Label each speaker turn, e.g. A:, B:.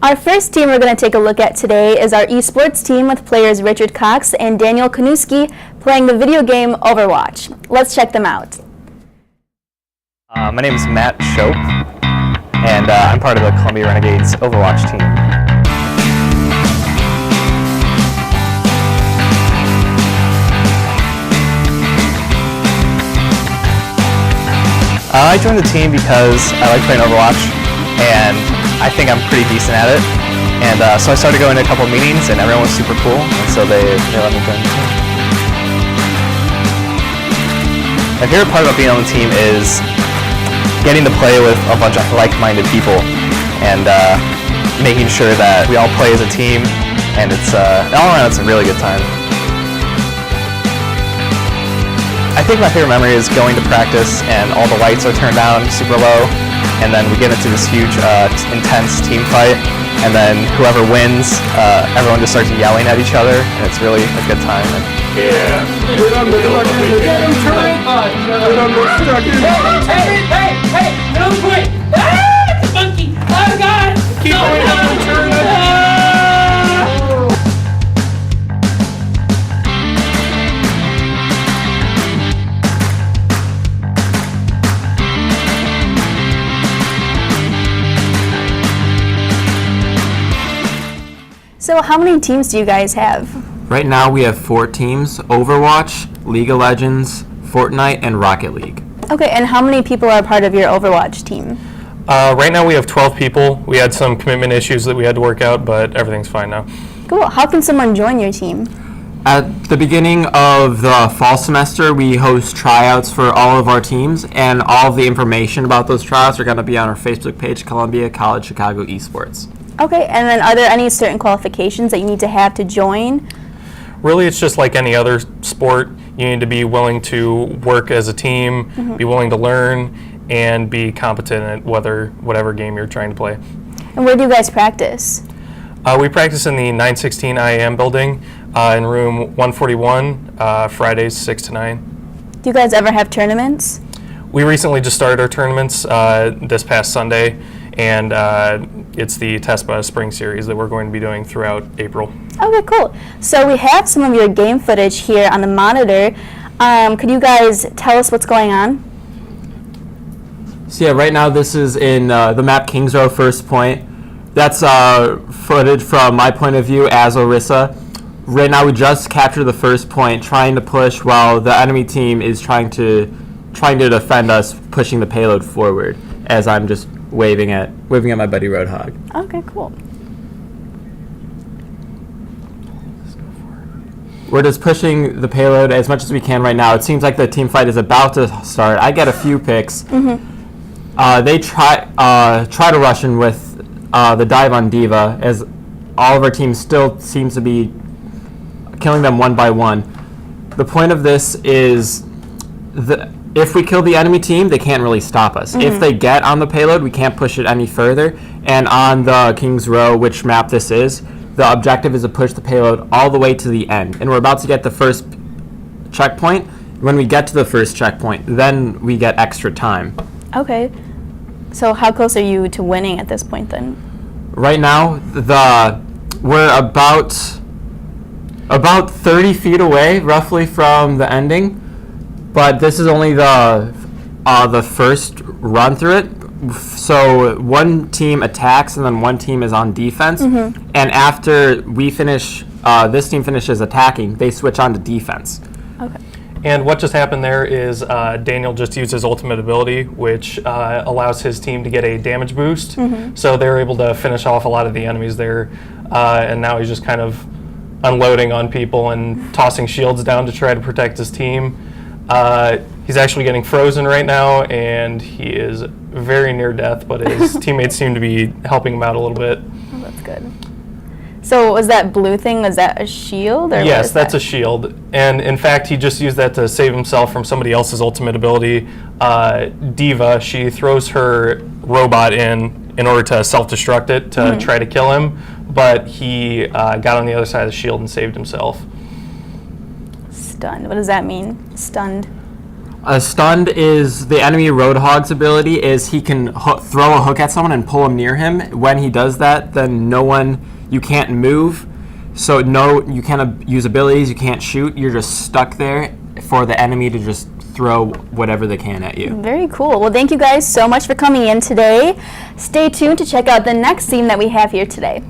A: Our first team we're going to take a look at today is our esports team with players Richard Cox and Daniel Kanuski playing the video game Overwatch. Let's check them out.
B: My name is Matt Shope, and I'm part of the Columbia Renegades Overwatch team. I joined the team because I like playing Overwatch, and I think I'm pretty decent at it. And so I started going to a couple meetings, and everyone was super cool, and so they let me join the team. My favorite part about being on the team is getting to play with a bunch of like-minded people, and making sure that we all play as a team, and all around it's a really good time. I think my favorite memory is going to practice and all the lights are turned down super low, and then we get into this huge, intense team fight, and then whoever wins, everyone just starts yelling at each other, and it's really a good time.
C: Yeah. Hey, no quit! Ah, it's a monkey! Oh God! Keep going up and turn it.
A: So how many teams do you guys have?
D: Right now we have 4 teams: Overwatch, League of Legends, Fortnite, and Rocket League.
A: Okay, and how many people are part of your Overwatch team?
E: Right now we have 12 people. We had some commitment issues that we had to work out, but everything's fine now.
A: Cool. How can someone join your team?
D: At the beginning of the fall semester, we host tryouts for all of our teams, and all of the information about those tryouts are going to be on our Facebook page, Columbia College Chicago Esports.
A: Okay, and then are there any certain qualifications that you need to have to join?
E: Really, it's just like any other sport. You need to be willing to work as a team, be willing to learn, and be competent at whatever game you're trying to play.
A: And where do you guys practice?
E: We practice in the 916 IAM building in room 141, Fridays 6 to 9.
A: Do you guys ever have tournaments?
E: We recently just started our tournaments this past Sunday, and it's the TESPA Spring Series that we're going to be doing throughout April.
A: Okay, cool. So we have some of your game footage here on the monitor. Could you guys tell us what's going on?
D: So yeah, right now this is in the map Kings Row First Point. That's footage from my point of view as Orisa. Right now we just captured the first point, trying to push while the enemy team is trying to defend us, pushing the payload forward, as I'm just waving at my buddy Roadhog.
A: Okay, cool.
D: We're just pushing the payload as much as we can right now. It seems like the team fight is about to start. I get a few picks. They try to rush in with the dive on Diva, as all of our teams still seems to be killing them one by one. The point of this is if we kill the enemy team, they can't really stop us. If they get on the payload, we can't push it any further. And on the Kings Row, which map this is, the objective is to push the payload all the way to the end. And we're about to get the first checkpoint. When we get to the first checkpoint, then we get extra time.
A: Okay. So how close are you to winning at this point then?
D: Right now, we're about 30 feet away, roughly, from the ending. But this is only the first run through it. So one team attacks and then one team is on defense. And after we finish, this team finishes attacking, they switch on to defense.
A: Okay.
E: And what just happened there is Daniel just used his ultimate ability, which allows his team to get a damage boost. So they're able to finish off a lot of the enemies there. And now he's just kind of unloading on people and tossing shields down to try to protect his team. He's actually getting frozen right now, and he is very near death, but his teammates seem to be helping him out a little bit.
A: Oh, that's good. So was that blue thing, was that a shield? Or
E: yes, that's a shield. And in fact, he just used that to save himself from somebody else's ultimate ability. Diva, she throws her robot in order to self-destruct it to try to kill him, but he got on the other side of the shield and saved himself.
A: Stunned. What does that mean? Stunned.
D: A stunned is the enemy Roadhog's ability is he can throw a hook at someone and pull them near him. When he does that, then you can't move. So you can't use abilities, you can't shoot. You're just stuck there for the enemy to just throw whatever they can at you.
A: Very cool. Well, thank you guys so much for coming in today. Stay tuned to check out the next theme that we have here today.